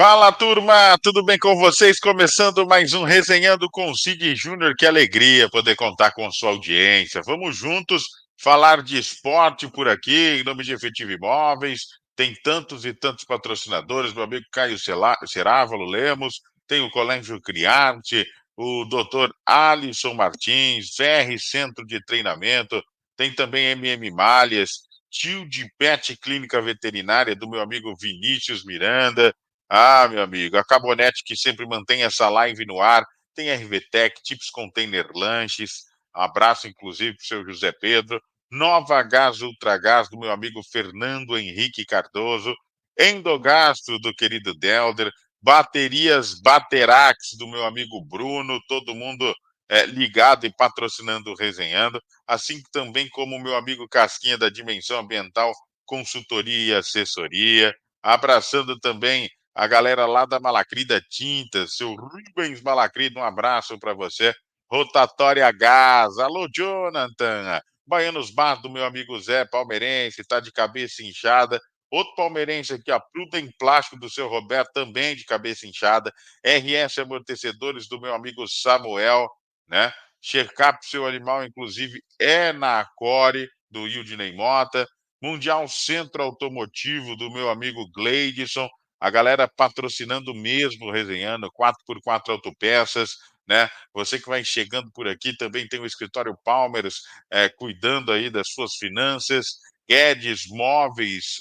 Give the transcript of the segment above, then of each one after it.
Fala, turma! Tudo bem com vocês? Começando mais um Resenhando com o Cid Júnior. Que alegria poder contar com sua audiência. Vamos juntos falar de esporte por aqui, em nome de Efetivo Imóveis. Tem tantos e tantos patrocinadores, meu amigo Caio Cerávalo Lemos, tem o Colégio Criarte, o doutor Alisson Martins, VR Centro de Treinamento, tem também MM Malhas, Tio de Pet Clínica Veterinária do meu amigo Vinícius Miranda. Ah, meu amigo, a Cabonete que sempre mantém essa live no ar, tem RVTech, Tips Container Lanches, abraço inclusive para o seu José Pedro, Nova Gás Ultragás do meu amigo Fernando Henrique Cardoso, Endogastro do querido Delder, Baterias Baterax do meu amigo Bruno, todo mundo ligado e patrocinando o Resenhando, assim também como o meu amigo Casquinha da Dimensão Ambiental, consultoria e assessoria, abraçando também a galera lá da Malacrida Tintas, seu Rubens Malacrida, um abraço para você. Rotatória Gás, alô Jonathan. Baianos Bar do meu amigo Zé, palmeirense, tá de cabeça inchada. Outro palmeirense aqui, a Prudem Plástico do seu Roberto, também de cabeça inchada. RS Amortecedores do meu amigo Samuel, né? Checkup seu animal, inclusive, é na Core, do Hildney Mota. Mundial Centro Automotivo do meu amigo Gleidson, a galera patrocinando mesmo, resenhando, 4x4 autopeças, né? Você que vai chegando por aqui também tem o escritório Palmeiras cuidando aí das suas finanças. Guedes Móveis,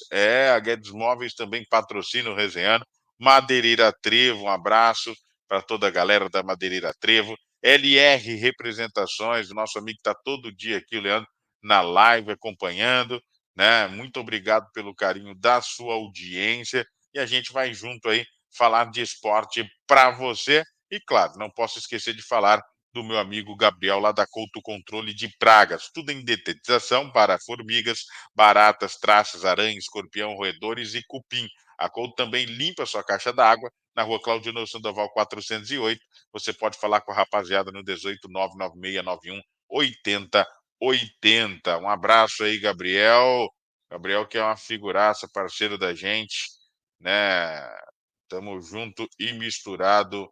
a Guedes Móveis também patrocina o Resenhando. Madeireira Trevo, um abraço para toda a galera da Madeireira Trevo. LR Representações, o nosso amigo está todo dia aqui, o Leandro, na live acompanhando, né? Muito obrigado pelo carinho da sua audiência e a gente vai junto aí falar de esporte para você. E claro, não posso esquecer de falar do meu amigo Gabriel, lá da Couto Controle de Pragas. Tudo em detetização para formigas, baratas, traças, aranha, escorpião, roedores e cupim. A Couto também limpa sua caixa d'água na rua Claudino Sandoval 408. Você pode falar com a rapaziada no 18 99691 8080. Um abraço aí, Gabriel. Gabriel que é uma figuraça, parceiro da gente, né? Tamo junto e misturado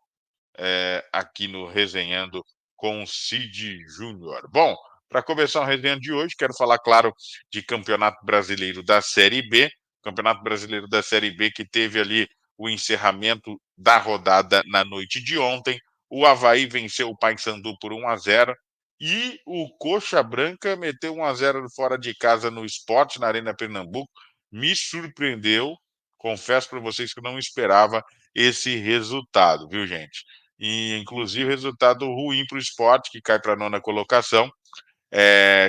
aqui no Resenhando com o Cid Júnior. Bom, para começar o resenha de hoje, quero falar, claro, de Campeonato Brasileiro da Série B. Campeonato Brasileiro da Série B que teve ali o encerramento da rodada na noite de ontem. O Avaí venceu o Paysandu por 1-0 e o Coxa Branca meteu 1-0 fora de casa no Sport, na Arena Pernambuco. Me surpreendeu, confesso para vocês que eu não esperava esse resultado, viu, gente? E, inclusive, resultado ruim para o Sport, que cai para a nona colocação,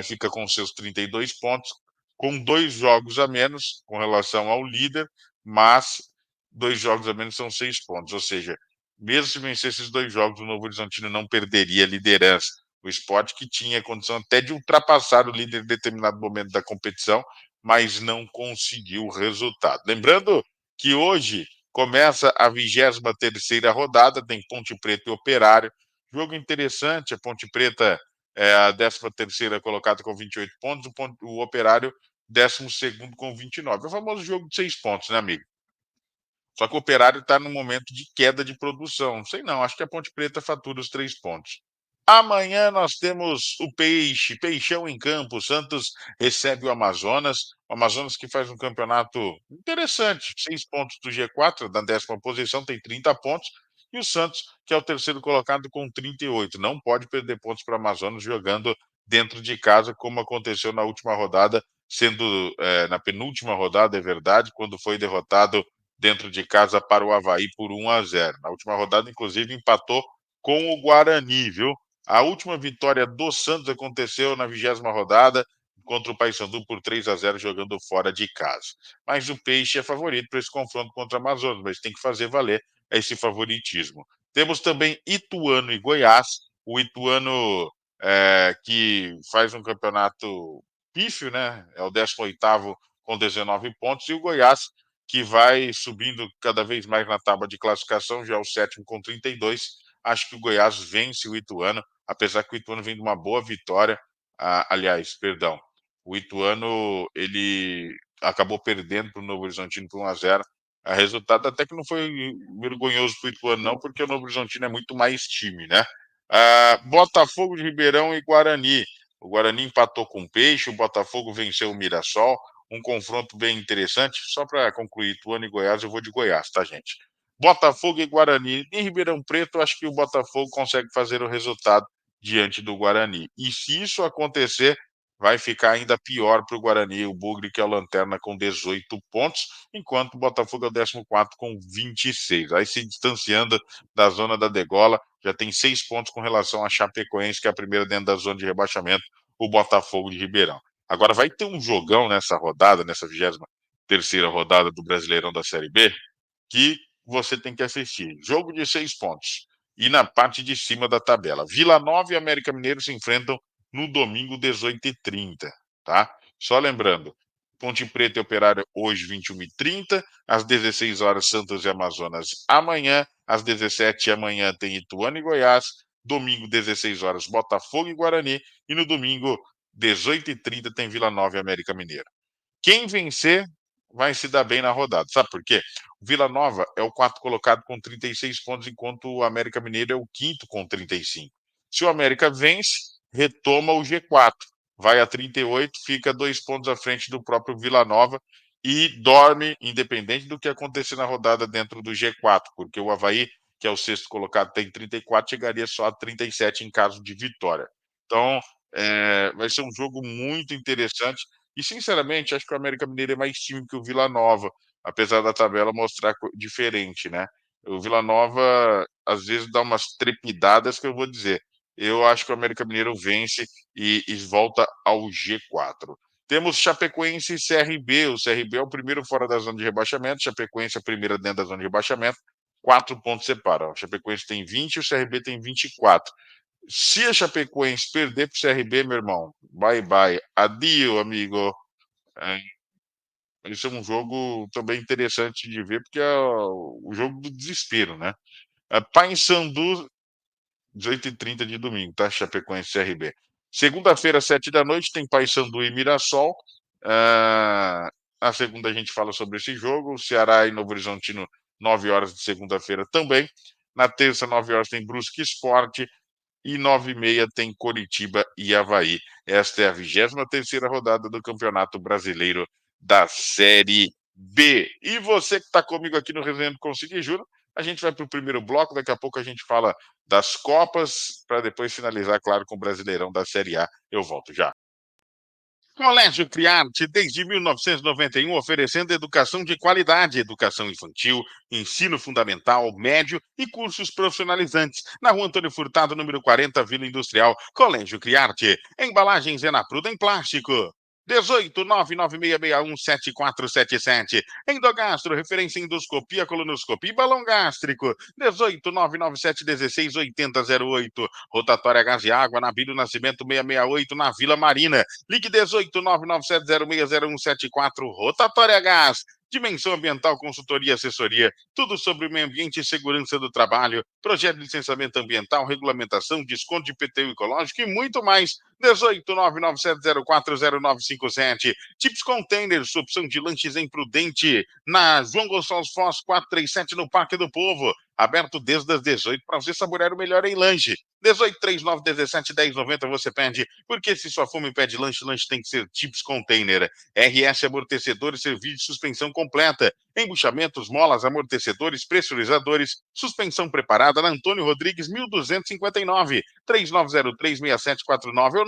fica com seus 32 pontos, com 2 jogos a menos com relação ao líder, mas 2 jogos a menos são 6 pontos, ou seja, mesmo se vencer esses 2 jogos, o Novo Horizontino não perderia a liderança. O Sport que tinha condição até de ultrapassar o líder em determinado momento da competição, mas não conseguiu o resultado. Lembrando que hoje começa a 23ª rodada, tem Ponte Preta e Operário, jogo interessante, a Ponte Preta a 13ª colocada com 28 pontos, o Operário 12º com 29. É o famoso jogo de 6 pontos, né, amigo? Só que o Operário está num momento de queda de produção. Não sei não, acho que a Ponte Preta fatura os 3 pontos. Amanhã nós temos o Peixão em campo. O Santos recebe o Amazonas que faz um campeonato interessante. 6 pontos do G4, da 10ª posição, tem 30 pontos. E o Santos, que é o terceiro colocado com 38. Não pode perder pontos para o Amazonas jogando dentro de casa, como aconteceu na última rodada, sendo na penúltima rodada, é verdade, quando foi derrotado dentro de casa para o Avaí por 1-0. Na última rodada, inclusive, empatou com o Guarani, viu? A última vitória do Santos aconteceu na 20ª rodada contra o Paysandu por 3-0 jogando fora de casa. Mas o Peixe é favorito para esse confronto contra o Amazonas, mas tem que fazer valer esse favoritismo. Temos também Ituano e Goiás. O Ituano que faz um campeonato pífio, né? É o 18º com 19 pontos e o Goiás que vai subindo cada vez mais na tábua de classificação, já é o 7º com 32. Acho que o Goiás vence o Ituano, apesar que o Ituano vem de uma boa vitória. Aliás, perdão, o Ituano ele acabou perdendo para o Novo Horizontino por 1-0, O resultado até que não foi vergonhoso para o Ituano, não, porque o Novo Horizontino é muito mais time, né? Botafogo de Ribeirão e Guarani. O Guarani empatou com o Peixe, o Botafogo venceu o Mirassol. Um confronto bem interessante. Só para concluir, Ituano e Goiás, eu vou de Goiás, tá, gente? Botafogo e Guarani. Em Ribeirão Preto, eu acho que o Botafogo consegue fazer o resultado diante do Guarani. E se isso acontecer, vai ficar ainda pior para o Guarani, o Bugre, que é o lanterna com 18 pontos, enquanto o Botafogo é o 14º com 26. Aí se distanciando da zona da degola, já tem 6 pontos com relação a Chapecoense, que é a primeira dentro da zona de rebaixamento, o Botafogo de Ribeirão. Agora vai ter um jogão nessa rodada, nessa 23ª rodada do Brasileirão da Série B, que você tem que assistir. Jogo de 6 pontos. E na parte de cima da tabela. Vila Nova e América Mineiro se enfrentam no domingo, 18h30, tá? Só lembrando, Ponte Preta e Operário hoje, 21h30, às 16 horas Santos e Amazonas amanhã, às 17 amanhã tem Ituano e Goiás, domingo, 16 horas Botafogo e Guarani, e no domingo, 18h30 tem Vila Nova e América Mineiro. Quem vencer vai se dar bem na rodada. Sabe por quê? O Vila Nova é o quarto colocado com 36 pontos, enquanto o América Mineiro é o quinto com 35. Se o América vence, retoma o G4. Vai a 38, fica 2 pontos à frente do próprio Vila Nova e dorme, independente do que acontecer na rodada dentro do G4, porque o Avaí, que é o sexto colocado, tem 34, chegaria só a 37 em caso de vitória. Então, vai ser um jogo muito interessante e, sinceramente, acho que o América Mineiro é mais time que o Vila Nova, apesar da tabela mostrar diferente, né? O Vila Nova, às vezes, dá umas trepidadas que eu vou dizer. Eu acho que o América Mineiro vence e volta ao G4. Temos Chapecoense e CRB. O CRB é o primeiro fora da zona de rebaixamento, Chapecoense é a primeira dentro da zona de rebaixamento. 4 pontos separam. O Chapecoense tem 20 e o CRB tem 24. Se a Chapecoense perder para o CRB, meu irmão, bye bye. Adio, amigo. É, esse é um jogo também interessante de ver, porque é o jogo do desespero, né? Paysandu, 18h30 de domingo, tá? Chapecoense e CRB. Segunda-feira, 7 da noite, tem Paysandu e Mirassol. Na segunda a gente fala sobre esse jogo. Ceará e Novo Horizontino, 9 horas de segunda-feira também. Na terça, 9 horas, tem Brusque Esporte e 9h30 tem Coritiba e Avaí. Esta é a 23ª rodada do Campeonato Brasileiro da Série B. E você que está comigo aqui no Resenha do Conselho de Júnior, a gente vai para o primeiro bloco, daqui a pouco a gente fala das Copas, para depois finalizar, claro, com o Brasileirão da Série A. Eu volto já. Colégio Criarte, desde 1991, oferecendo educação de qualidade, educação infantil, ensino fundamental, médio e cursos profissionalizantes. Na rua Antônio Furtado, número 40, Vila Industrial. Colégio Criarte. Embalagens Enapruda em plástico. 18 Endogastro, referência em endoscopia, colonoscopia e balão gástrico. 18 Rotatória Gás e Água, na Bílio Nascimento 668, na Vila Marina. Ligue 18 Rotatória Gás. Dimensão Ambiental, consultoria e assessoria, tudo sobre o meio ambiente e segurança do trabalho, projeto de licenciamento ambiental, regulamentação, desconto de IPTU ecológico e muito mais. 18 Chips Containers, sua opção de lanches em Prudente, na João Gonçalves Foz 437, no Parque do Povo. Aberto desde as 18 para você saborear o melhor em lanche. 18 39 17 10 90 você pede, porque se sua fome pede lanche, lanche tem que ser Chips Container. RS Amortecedores, serviço de suspensão completa. Embuchamentos, molas, amortecedores, pressurizadores, suspensão preparada na Antônio Rodrigues, 1259. 3903-6749 ou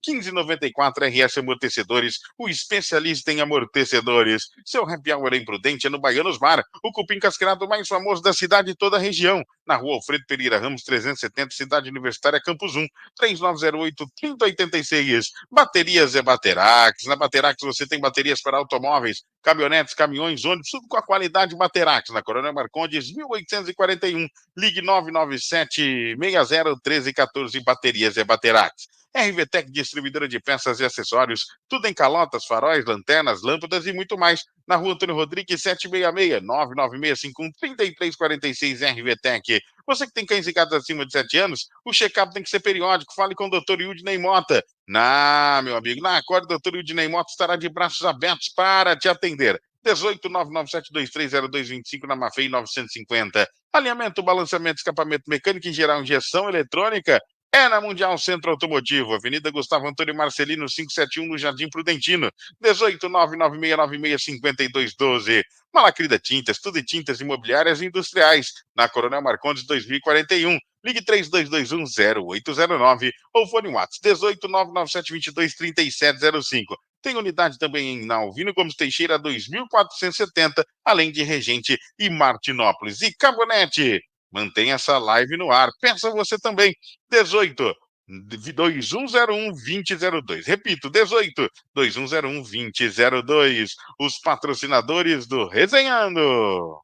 99710-1594. RS Amortecedores, o especialista em amortecedores. Seu happy hour em Prudente é no Baianos Bar, o cupim casquerado mais famoso da cidade e toda a região. Na rua Alfredo Pereira Ramos, 370, Cidade Universitária, Campus 1, 3908-3086. Baterias é Baterax. Na Baterax você tem baterias para automóveis, caminhonetes, caminhões, ônibus, tudo com a qualidade Baterax. Na Coronel Marcondes, 1841. Ligue 997-60-1314. Baterias é Baterax. RVTEC, distribuidora de peças e acessórios, tudo em calotas, faróis, lanternas, lâmpadas e muito mais. Na rua Antônio Rodrigues, 766, 99651-3346, RVTEC. Você que tem cães e gatos acima de 7 anos, o check-up tem que ser periódico. Fale com o Dr. Yudney Mota. Meu amigo, na Acorde, o Dr. Yudney Mota estará de braços abertos para te atender. 18 997230225 na Mafei 950. Alinhamento, balanceamento, escapamento mecânico em geral, injeção eletrônica. É na Mundial Centro Automotivo, Avenida Gustavo Antônio Marcelino, 571, no Jardim Prudentino. 18 996965212. Malacrida Tintas, tudo em tintas imobiliárias e industriais. Na Coronel Marcondes 2041. Ligue 32210809 ou fone WhatsApp 18 997223705. Tem unidade também na Alvino Gomes Teixeira 2470, além de Regente e Martinópolis. E Cabonete, mantenha essa live no ar. Peça você também. 18 2101-2002. Repito, 18 2101-2002. Os patrocinadores do Resenhando.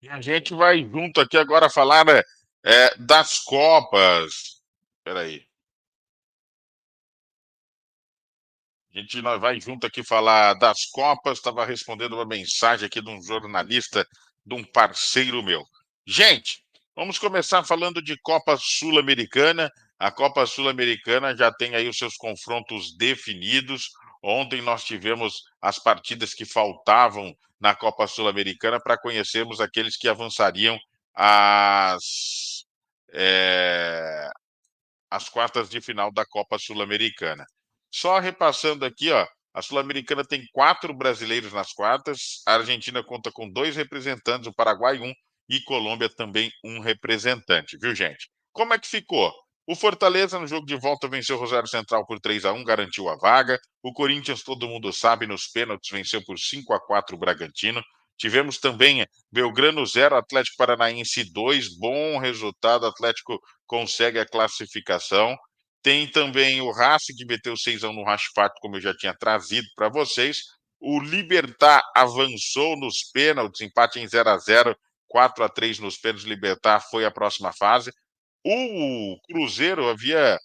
E a gente vai junto aqui agora falar das Copas. Espera aí. A gente vai junto aqui falar das Copas. Estava respondendo uma mensagem aqui de um jornalista, de um parceiro meu. Gente, vamos começar falando de Copa Sul-Americana. A Copa Sul-Americana já tem aí os seus confrontos definidos. Ontem nós tivemos as partidas que faltavam na Copa Sul-Americana para conhecermos aqueles que avançariam às, é, as quartas de final da Copa Sul-Americana. Só repassando aqui, ó, a Sul-Americana tem 4 brasileiros nas quartas, a Argentina conta com 2 representantes, o Paraguai 1 e Colômbia também um representante, viu, gente? Como é que ficou? O Fortaleza, no jogo de volta, venceu o Rosário Central por 3-1, garantiu a vaga. O Corinthians, todo mundo sabe, nos pênaltis, venceu por 5-4 o Bragantino. Tivemos também Belgrano 0, Atlético Paranaense 2, bom resultado, Atlético consegue a classificação. Tem também o Racing, que meteu 6-1 no Rashford, como eu já tinha trazido para vocês. O Libertad avançou nos pênaltis, empate em 0-0, 4-3 nos pênaltis. Libertad foi à próxima fase. O Cruzeiro havia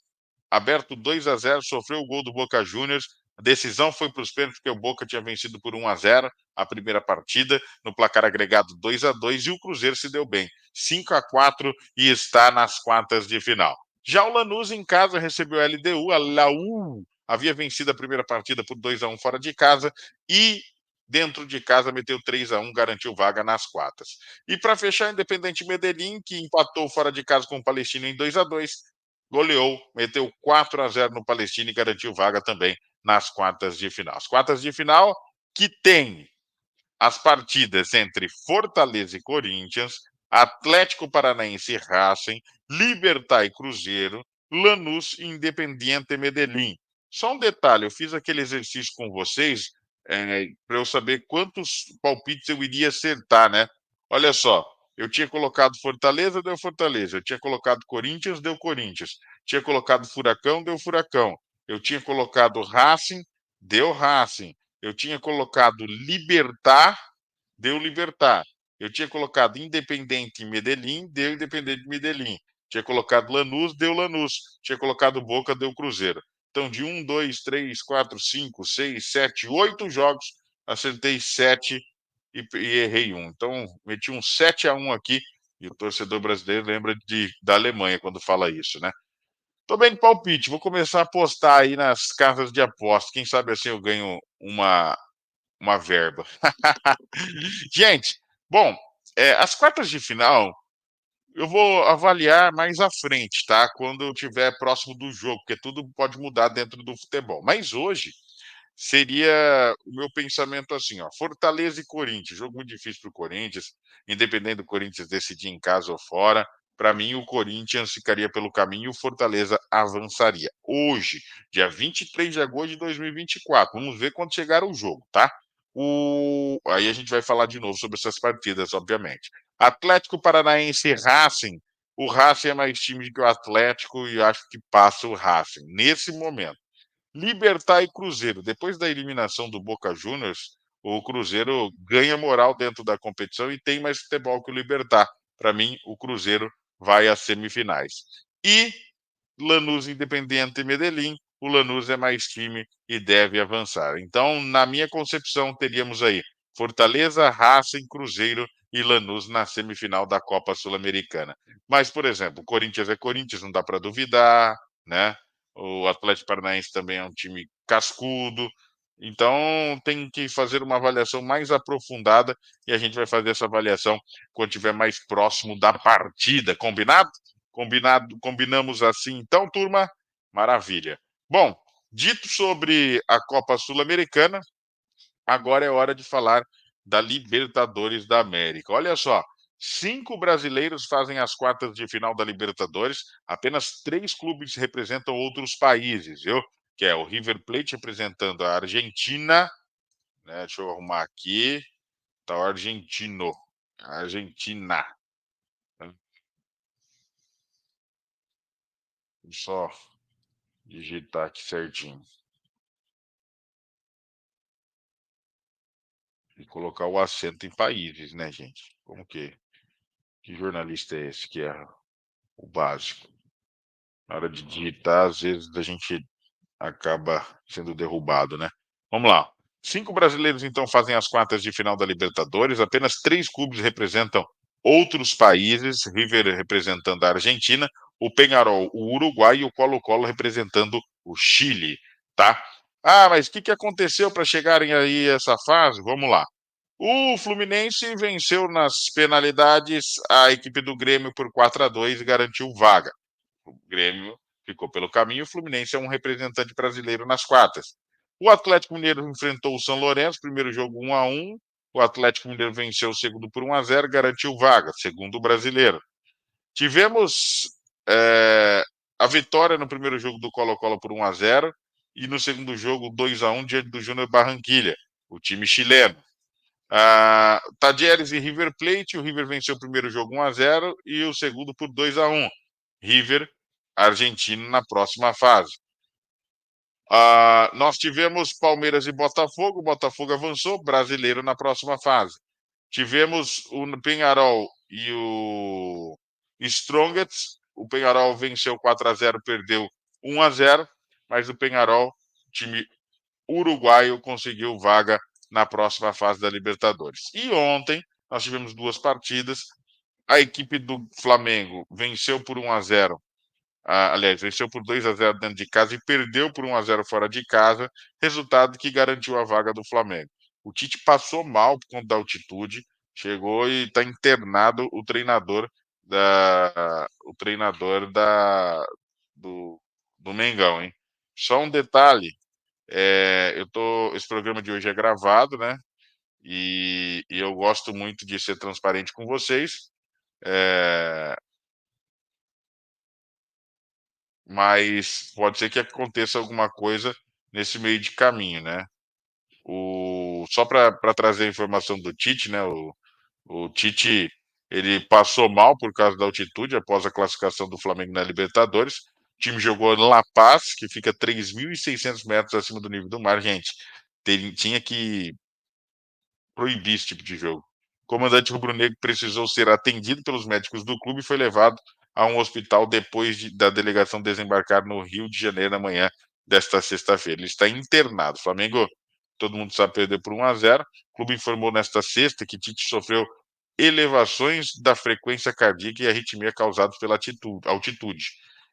aberto 2-0, sofreu o gol do Boca Juniors. A decisão foi para os pênaltis, porque o Boca tinha vencido por 1-0 a primeira partida, no placar agregado 2-2, e o Cruzeiro se deu bem, 5-4, e está nas quartas de final. Já o Lanús, em casa, recebeu a LDU. A Laú havia vencido a primeira partida por 2-1 fora de casa, e dentro de casa meteu 3-1, garantiu vaga nas quartas. E para fechar, Independente Medellín, que empatou fora de casa com o Palestino em 2-2, goleou, meteu 4-0 no Palestino e garantiu vaga também nas quartas de final. As quartas de final que tem as partidas entre Fortaleza e Corinthians, Atlético Paranaense e Racing, Libertad e Cruzeiro, Lanús e Independiente Medellín. Só um detalhe, eu fiz aquele exercício com vocês para eu saber quantos palpites eu iria acertar, né? Olha só, eu tinha colocado Fortaleza, deu Fortaleza. Eu tinha colocado Corinthians, deu Corinthians. Tinha colocado Furacão, deu Furacão. Eu tinha colocado Racing, deu Racing. Eu tinha colocado Libertar, deu Libertar. Eu tinha colocado Independente Medellín, deu Independente Medellín. Tinha colocado Lanús, deu Lanús. Tinha colocado Boca, deu Cruzeiro. Então, de 1, 2, 3, 4, 5, 6, 7, 8 jogos, acertei 7 e errei um. Então, meti um 7-1 aqui, e o torcedor brasileiro lembra da Alemanha quando fala isso, né? Tô bem de palpite, vou começar a apostar aí nas casas de aposta. Quem sabe assim eu ganho uma verba. Gente, bom, as quartas de final eu vou avaliar mais à frente, tá? Quando eu estiver próximo do jogo, porque tudo pode mudar dentro do futebol. Mas hoje seria o meu pensamento assim, ó, Fortaleza e Corinthians, jogo muito difícil para o Corinthians, independente do Corinthians decidir em casa ou fora, para mim o Corinthians ficaria pelo caminho e o Fortaleza avançaria. Hoje, dia 23 de agosto de 2024, vamos ver quando chegar o jogo, tá? Aí a gente vai falar de novo sobre essas partidas, obviamente. Atlético Paranaense e Racing, o Racing é mais time que o Atlético e acho que passa o Racing, nesse momento. Libertad e Cruzeiro. Depois da eliminação do Boca Juniors, o Cruzeiro ganha moral dentro da competição e tem mais futebol que o Libertad. Para mim, o Cruzeiro vai às semifinais. E Lanús, Independiente e Medellín, o Lanús é mais time e deve avançar. Então, na minha concepção, teríamos aí Fortaleza, Racing, Cruzeiro e Lanús na semifinal da Copa Sul-Americana. Mas, por exemplo, Corinthians é Corinthians, não dá para duvidar, né? O Atlético Paranaense também é um time cascudo. Então, tem que fazer uma avaliação mais aprofundada e a gente vai fazer essa avaliação quando estiver mais próximo da partida. Combinado? Combinado, combinamos assim, então, turma? Maravilha. Bom, dito sobre a Copa Sul-Americana, agora é hora de falar da Libertadores da América. Olha só, 5 brasileiros fazem as quartas de final da Libertadores, apenas 3 clubes representam outros países, viu? Que é o River Plate representando a Argentina, né? Deixa eu arrumar aqui, tá o argentino, a Argentina. Né? Deixa eu só digitar aqui certinho e colocar o acento em países, né, gente? Como que jornalista é esse que é o básico? Na hora de digitar, às vezes a gente acaba sendo derrubado, né? Vamos lá. 5 brasileiros então fazem as quartas de final da Libertadores. Apenas 3 clubes representam outros países. River representando a Argentina, o Peñarol, o Uruguai e o Colo-Colo representando o Chile, tá? Ah, mas o que aconteceu para chegarem aí a essa fase? Vamos lá. O Fluminense venceu nas penalidades a equipe do Grêmio por 4-2 e garantiu vaga. O Grêmio ficou pelo caminho, o Fluminense é um representante brasileiro nas quartas. O Atlético Mineiro enfrentou o São Lourenço, primeiro jogo 1-1. O Atlético Mineiro venceu o segundo por 1-0, garantiu vaga, segundo o brasileiro. Tivemos a vitória no primeiro jogo do Colo-Colo por 1-0 e no segundo jogo 2-1 diante do Júnior Barranquilha, o time chileno. Tadieres e River Plate, o River venceu o primeiro jogo 1-0 e o segundo por 2-1. River, argentino na próxima fase. Nós tivemos Palmeiras e Botafogo, o Botafogo avançou, brasileiro na próxima fase. Tivemos o Peñarol e o Strongets, o Peñarol venceu 4-0, perdeu 1-0, mas o Peñarol, time uruguaio, conseguiu vaga na próxima fase da Libertadores. E ontem nós tivemos 2 partidas. A equipe do Flamengo venceu por 1-0. Aliás, venceu por 2-0 dentro de casa e perdeu por 1-0 fora de casa, resultado que garantiu a vaga do Flamengo. O Tite passou mal por conta da altitude, chegou e está internado o treinador do Mengão, hein? Só um detalhe, esse programa de hoje é gravado, né? E eu gosto muito de ser transparente com vocês, é, mas pode ser que aconteça alguma coisa nesse meio de caminho, né? Só para trazer a informação do Tite, né? O Tite ele passou mal por causa da altitude após a classificação do Flamengo na Libertadores. O time jogou em La Paz, que fica 3.600 metros acima do nível do mar, gente. Tinha que proibir esse tipo de jogo. O comandante rubro-negro precisou ser atendido pelos médicos do clube e foi levado a um hospital depois da delegação desembarcar no Rio de Janeiro na manhã desta sexta-feira. Ele está internado. O Flamengo, todo mundo sabe, perdeu por 1-0. O clube informou nesta sexta que Tite sofreu elevações da frequência cardíaca e arritmia causados pela altitude.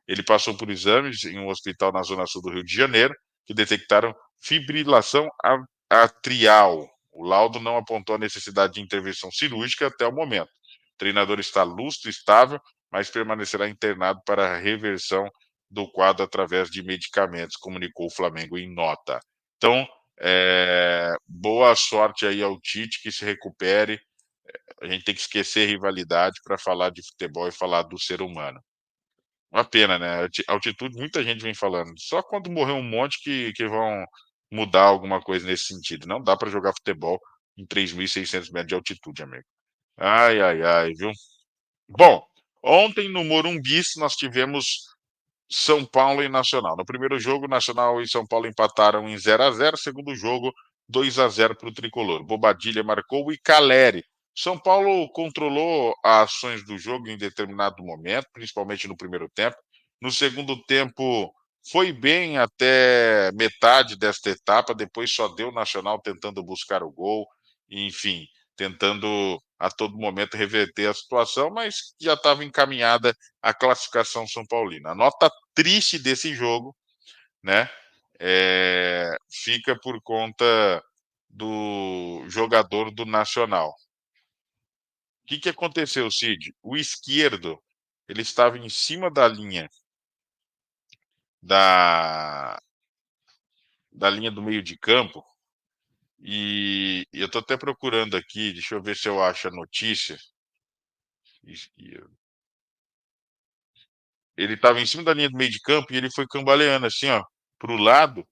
Ele passou por exames em um hospital na zona sul do Rio de Janeiro que detectaram fibrilação atrial. O laudo não apontou a necessidade de intervenção cirúrgica até o momento. O treinador está lúcido, estável, mas permanecerá internado para a reversão do quadro através de medicamentos, comunicou o Flamengo em nota. Então, boa sorte aí ao Tite, que se recupere. A gente tem que esquecer rivalidade para falar de futebol e falar do ser humano. Uma pena, né? Altitude, muita gente vem falando. Só quando morrer um monte que vão mudar alguma coisa nesse sentido. Não dá para jogar futebol em 3.600 metros de altitude, amigo. Ai, ai, ai, viu? Bom, ontem no Morumbi nós tivemos São Paulo e Nacional. No primeiro jogo, Nacional e São Paulo empataram em 0-0. Segundo jogo, 2-0 para o Tricolor. Bobadilha marcou e Caleri. São Paulo controlou as ações do jogo em determinado momento, principalmente no primeiro tempo. No segundo tempo, foi bem até metade desta etapa, depois só deu o Nacional tentando buscar o gol, enfim, tentando a todo momento reverter a situação, mas já estava encaminhada a classificação São Paulina. A nota triste desse jogo, né? fica por conta do jogador do Nacional. O que aconteceu, Cid? O esquerdo, ele estava em cima da linha da, da linha do meio de campo, e eu estou até procurando aqui, deixa eu ver se eu acho a notícia. Esquerdo. Ele estava em cima da linha do meio de campo e ele foi cambaleando assim, ó, para o lado,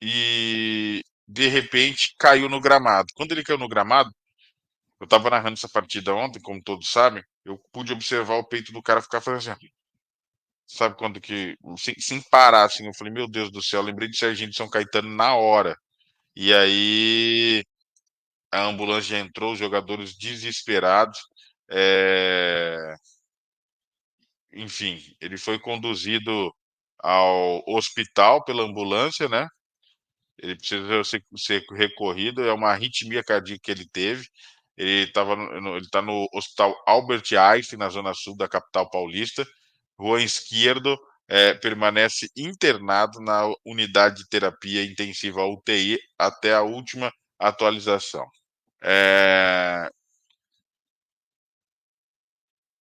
e de repente caiu no gramado. Quando ele caiu no gramado, eu estava narrando essa partida ontem, como todos sabem, eu pude observar o peito do cara ficar fazendo assim. Sabe quando que. Sem parar, assim, eu falei, meu Deus do céu, eu lembrei de Serginho de São Caetano na hora. E aí a ambulância entrou, os jogadores desesperados. É... Enfim, ele foi conduzido ao hospital pela ambulância, né? Ele precisa ser recorrido, é uma arritmia cardíaca que ele teve. Ele está no Hospital Albert Einstein, na zona sul da capital paulista. Juan Esquerdo permanece internado na unidade de terapia intensiva UTI até a última atualização. É,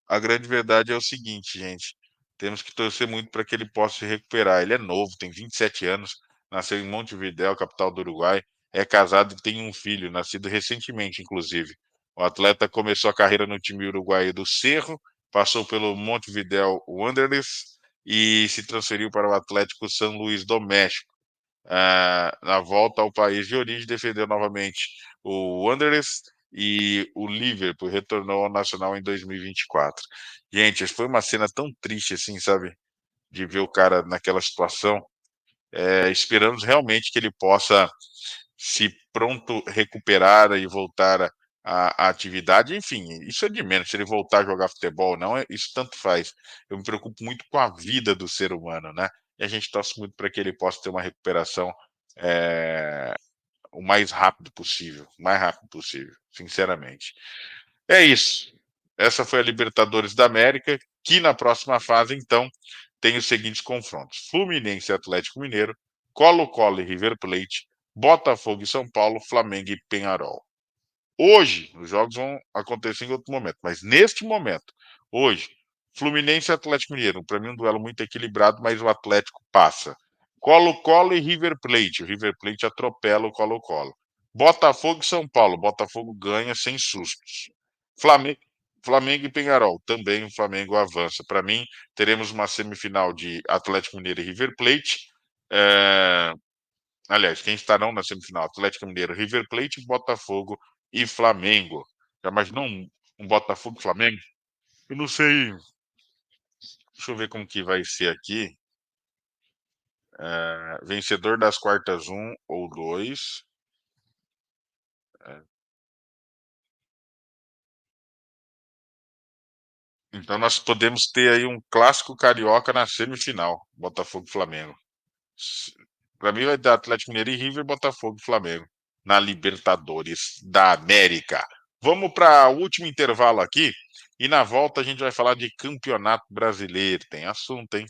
a grande verdade é o seguinte, gente. Temos que torcer muito para que ele possa se recuperar. Ele é novo, tem 27 anos, nasceu em Montevidéu, capital do Uruguai, é casado e tem um filho, nascido recentemente, inclusive. O atleta começou a carreira no time uruguaio do Cerro, passou pelo Montevidéu Wanderers e se transferiu para o Atlético São Luís do México. Na volta ao país de origem, defendeu novamente o Wanderers e o Liverpool, retornou ao Nacional em 2024. Gente, foi uma cena tão triste assim, sabe? De ver o cara naquela situação. Esperamos realmente que ele possa se pronto recuperar e voltar à atividade. Enfim, isso é de menos. Se ele voltar a jogar futebol ou não, isso tanto faz. Eu me preocupo muito com a vida do ser humano, né? E a gente torce muito para que ele possa ter uma recuperação é, o mais rápido possível, sinceramente. É isso. Essa foi a Libertadores da América, que na próxima fase, então, tem os seguintes confrontos: Fluminense e Atlético Mineiro, Colo-Colo e River Plate, Botafogo e São Paulo, Flamengo e Penharol. Hoje, os jogos vão acontecer em outro momento, mas neste momento, hoje, Fluminense e Atlético Mineiro, para mim um duelo muito equilibrado, mas o Atlético passa. Colo-Colo e River Plate, o River Plate atropela o Colo-Colo. Botafogo e São Paulo, Botafogo ganha sem sustos. Flamengo, Flamengo e Penharol, também o Flamengo avança. Para mim, teremos uma semifinal de Atlético Mineiro e River Plate. É... Aliás, quem estarão na semifinal? Atlético Mineiro, River Plate, Botafogo e Flamengo. Já imaginou um Botafogo e Flamengo? Eu não sei. Deixa eu ver como que vai ser aqui. Vencedor das quartas, 1 ou 2. Então nós podemos ter aí um clássico carioca na semifinal, Botafogo e Flamengo. Para mim vai dar Atlético Mineiro e River, Botafogo e Flamengo na Libertadores da América. Vamos para o último intervalo aqui e na volta a gente vai falar de Campeonato Brasileiro. Tem assunto, hein?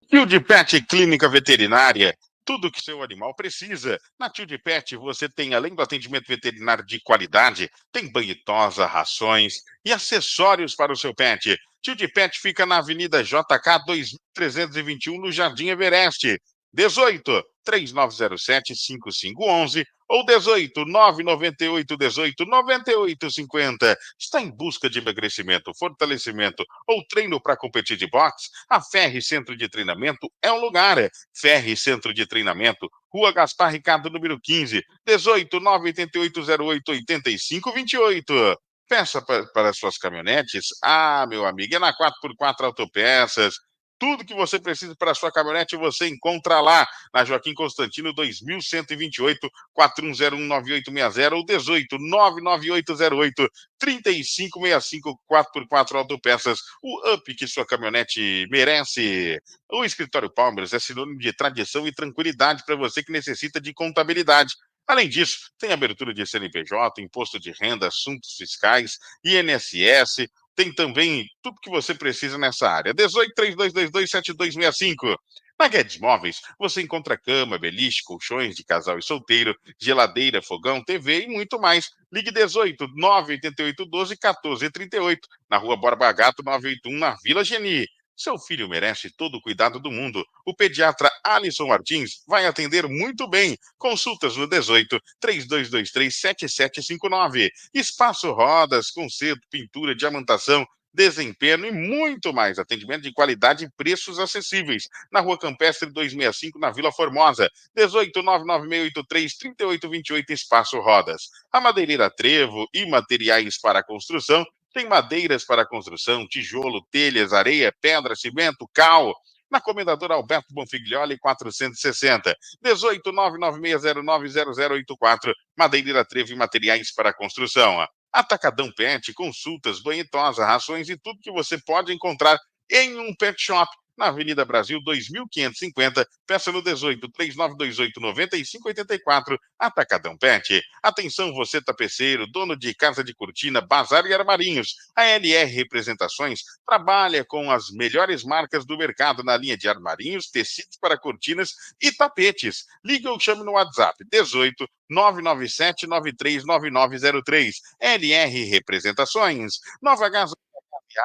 Tio de Pet Clínica Veterinária. Tudo que seu animal precisa. Na Tio de Pet você tem, além do atendimento veterinário de qualidade, tem banho e tosa, rações e acessórios para o seu pet. Tio de Pet fica na Avenida JK 2321, no Jardim Everest. 18 3907 5511 ou 18 998 18 98 50. Está em busca de emagrecimento, fortalecimento ou treino para competir de boxe? A Ferre Centro de Treinamento é um lugar. Ferre Centro de Treinamento, Rua Gaspar Ricardo, número 15, 18 988 08 85 28. Peça para suas caminhonetes? Ah, meu amigo, é na 4x4 Autopeças. Tudo que você precisa para a sua caminhonete você encontra lá, na Joaquim Constantino 2128, 41019860 ou 18 99808 3565 4x4 Autopeças. O up que sua caminhonete merece. O Escritório Palmeiras é sinônimo de tradição e tranquilidade para você que necessita de contabilidade. Além disso, tem abertura de CNPJ, imposto de renda, assuntos fiscais, INSS, tem também tudo que você precisa nessa área. 18 3222 7265. Na Guedes Móveis, você encontra cama, beliche, colchões de casal e solteiro, geladeira, fogão, TV e muito mais. Ligue 18 988 12 14 38, na rua Borba Gato 981, na Vila Geni. Seu filho merece todo o cuidado do mundo. O pediatra Alisson Martins vai atender muito bem. Consultas no 18 3223 7759. Espaço Rodas, conserto, pintura, diamantação, desempenho e muito mais. Atendimento de qualidade e preços acessíveis. Na Rua Campestre 265, na Vila Formosa. 18 99683 3828, Espaço Rodas. A Madeireira Trevo e materiais para construção tem madeiras para construção, tijolo, telhas, areia, pedra, cimento, cal. Na Comendador Alberto Bonfiglioli 460. 18 996090084. Madeireira Trevo e materiais para construção. Atacadão Pet, consultas, banhetosa, rações e tudo que você pode encontrar em um pet shop. Na Avenida Brasil 2550, peça no 18 3928 9584, Atacadão Pet. Atenção você tapeceiro, dono de casa de cortina, bazar e armarinhos. A LR Representações trabalha com as melhores marcas do mercado na linha de armarinhos, tecidos para cortinas e tapetes. Ligue ou chame no WhatsApp 18 997939903. LR Representações. Nova Gás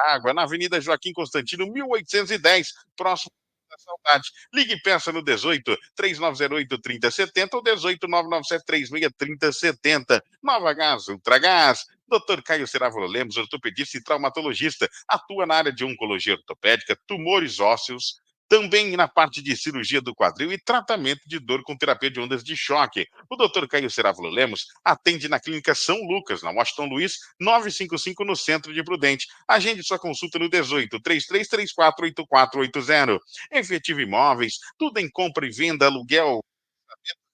Água, na Avenida Joaquim Constantino, 1810, próximo da Saudade. Ligue e peça no 18 3908 3070 ou 18 99736 3070. Nova Gás, Ultragás. Dr. Caio Cerávulo Lemos, ortopedista e traumatologista, atua na área de oncologia ortopédica, tumores ósseos, também na parte de cirurgia do quadril e tratamento de dor com terapia de ondas de choque. O Dr. Caio Cerávulo Lemos atende na Clínica São Lucas, na Washington Luiz, 955, no centro de Prudente. Agende sua consulta no 18 3334 8480. Efetivo Imóveis, tudo em compra e venda, aluguel,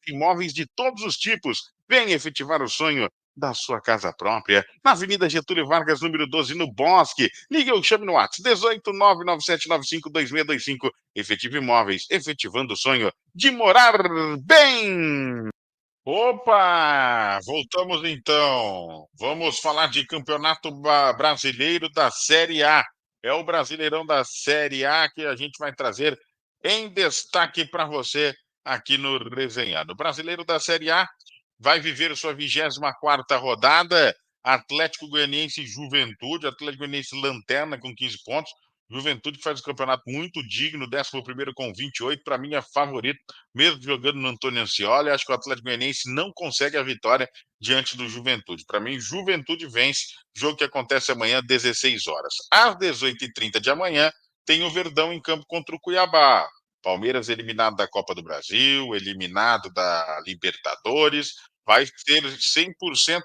imóveis de todos os tipos. Venha efetivar o sonho da sua casa própria, na Avenida Getúlio Vargas, número 12, no Bosque. Ligue ou chame no WhatsApp 18 99795 2625. Efetivo Imóveis, efetivando o sonho de morar bem. Opa! Voltamos então. Vamos falar de Campeonato Brasileiro da Série A. É o Brasileirão da Série A que a gente vai trazer em destaque para você aqui no Resenhado. O Brasileiro da Série A vai viver sua 24ª rodada. Atlético Goianiense e Juventude. Atlético Goianiense lanterna com 15 pontos. Juventude faz um campeonato muito digno, 11º com 28. Para mim é favorito, mesmo jogando no Antônio Ascioli. Acho que o Atlético Goianiense não consegue a vitória diante do Juventude. Para mim, Juventude vence. Jogo que acontece amanhã, 16 horas. Às 18h30 de amanhã, tem o Verdão em campo contra o Cuiabá. Palmeiras eliminado da Copa do Brasil, eliminado da Libertadores. Vai ter 100%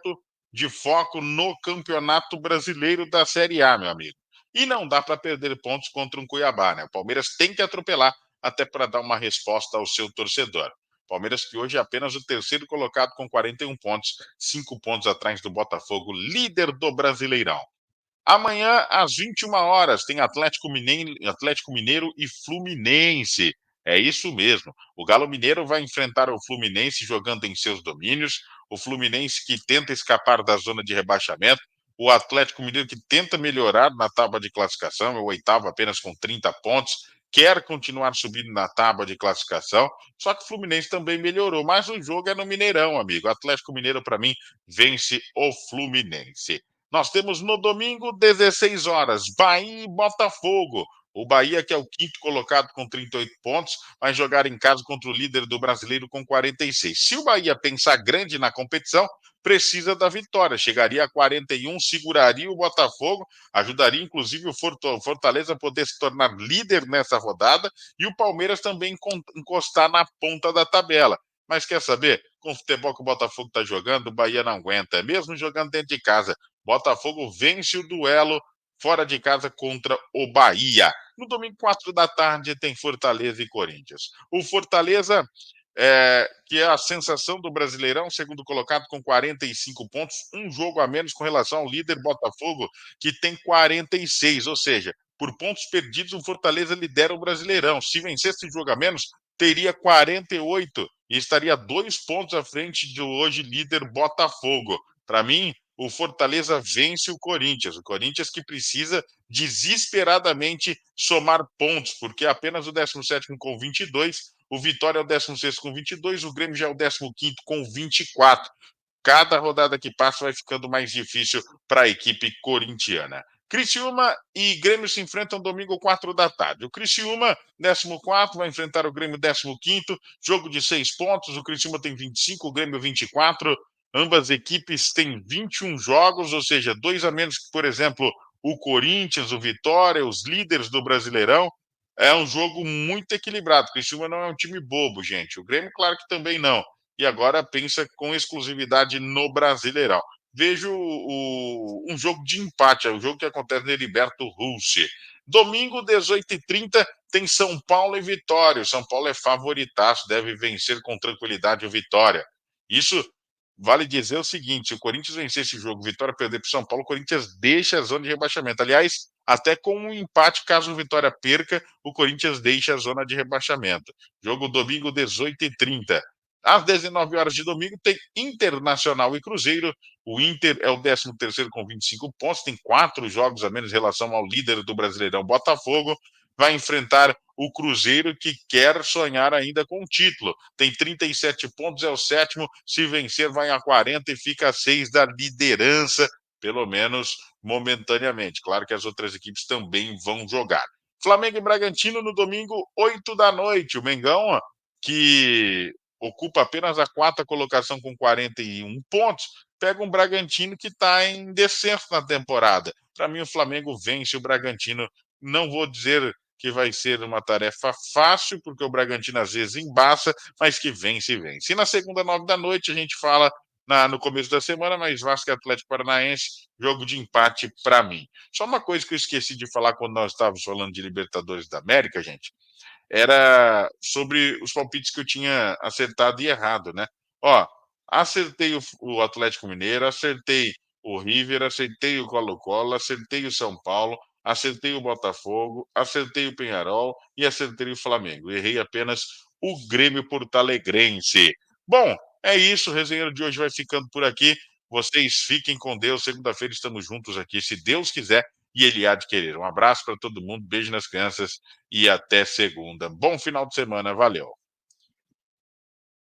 de foco no Campeonato Brasileiro da Série A, meu amigo. E não dá para perder pontos contra um Cuiabá, né? O Palmeiras tem que atropelar até para dar uma resposta ao seu torcedor. Palmeiras que hoje é apenas o terceiro colocado com 41 pontos, 5 pontos atrás do Botafogo, líder do Brasileirão. Amanhã, às 21 horas, tem Atlético Mineiro e Fluminense. É isso mesmo. O Galo Mineiro vai enfrentar o Fluminense jogando em seus domínios. O Fluminense que tenta escapar da zona de rebaixamento. O Atlético Mineiro que tenta melhorar na tábua de classificação, é o oitavo apenas com 30 pontos. Quer continuar subindo na tábua de classificação, só que o Fluminense também melhorou. Mas o jogo é no Mineirão, amigo. O Atlético Mineiro, para mim, vence o Fluminense. Nós temos no domingo, 16 horas, Bahia e Botafogo. O Bahia, que é o quinto colocado com 38 pontos, vai jogar em casa contra o líder do Brasileiro com 46. Se o Bahia pensar grande na competição, precisa da vitória. Chegaria a 41, seguraria o Botafogo, ajudaria inclusive o Fortaleza a poder se tornar líder nessa rodada e o Palmeiras também encostar na ponta da tabela. Mas quer saber? Com o futebol que o Botafogo está jogando, o Bahia não aguenta, mesmo jogando dentro de casa. Botafogo vence o duelo fora de casa contra o Bahia. No domingo, 4 da tarde, tem Fortaleza e Corinthians. O Fortaleza, que é a sensação do Brasileirão, segundo colocado com 45 pontos, um jogo a menos com relação ao líder Botafogo, que tem 46, ou seja, por pontos perdidos, o Fortaleza lidera o Brasileirão. Se vencesse esse jogo a menos, teria 48 e estaria 2 pontos à frente do hoje líder Botafogo. Para mim, o Fortaleza vence o Corinthians que precisa desesperadamente somar pontos, porque é apenas o 17º com 22, o Vitória é o 16º com 22, o Grêmio já é o 15º com 24. Cada rodada que passa vai ficando mais difícil para a equipe corintiana. Criciúma e Grêmio se enfrentam domingo, 4 da tarde. O Criciúma, 14º, vai enfrentar o Grêmio, 15º. Jogo de 6 pontos. O Criciúma tem 25, o Grêmio 24. Ambas equipes têm 21 jogos, ou seja, 2 a menos que, por exemplo, o Corinthians, o Vitória, os líderes do Brasileirão. É um jogo muito equilibrado. O Criciúma não é um time bobo, gente. O Grêmio, claro que também não, e agora pensa com exclusividade no Brasileirão. Vejo um jogo de empate, é o jogo que acontece no Heriberto Russi. Domingo, 18h30, tem São Paulo e Vitória. O São Paulo é favoritaço, deve vencer com tranquilidade o Vitória. Isso vale dizer o seguinte: se o Corinthians vencer esse jogo, Vitória perder para o São Paulo, o Corinthians deixa a zona de rebaixamento. Aliás, até com um empate, caso o Vitória perca, o Corinthians deixa a zona de rebaixamento. Jogo domingo, 18h30. Às 19 horas de domingo, tem Internacional e Cruzeiro. O Inter é o 13º com 25 pontos, tem 4 jogos a menos em relação ao líder do Brasileirão, Botafogo. Vai enfrentar o Cruzeiro, que quer sonhar ainda com o título. Tem 37 pontos, é o 7º. Se vencer, vai a 40 e fica a 6 da liderança, pelo menos momentaneamente. Claro que as outras equipes também vão jogar. Flamengo e Bragantino no domingo, 8 da noite. O Mengão, que ocupa apenas a 4ª colocação com 41 pontos, pega um Bragantino que está em descenso na temporada. Para mim, o Flamengo vence o Bragantino. Não vou dizer que vai ser uma tarefa fácil, porque o Bragantino às vezes embaça, mas que vence e vence. E na segunda, 9 da noite, a gente fala no começo da semana, mas Vasco e Atlético Paranaense, jogo de empate para mim. Só uma coisa que eu esqueci de falar quando nós estávamos falando de Libertadores da América, gente, era sobre os palpites que eu tinha acertado e errado, né? Ó, acertei o Atlético Mineiro, acertei o River, acertei o Colo-Colo, acertei o São Paulo, acertei o Botafogo, acertei o Penharol e acertei o Flamengo. Errei apenas o Grêmio Portalegrense. Bom, é isso, o resenha de hoje vai ficando por aqui. Vocês fiquem com Deus. Segunda-feira estamos juntos aqui, se Deus quiser, e Ele há de querer. Um abraço para todo mundo, beijo nas crianças e até segunda. Bom final de semana, valeu.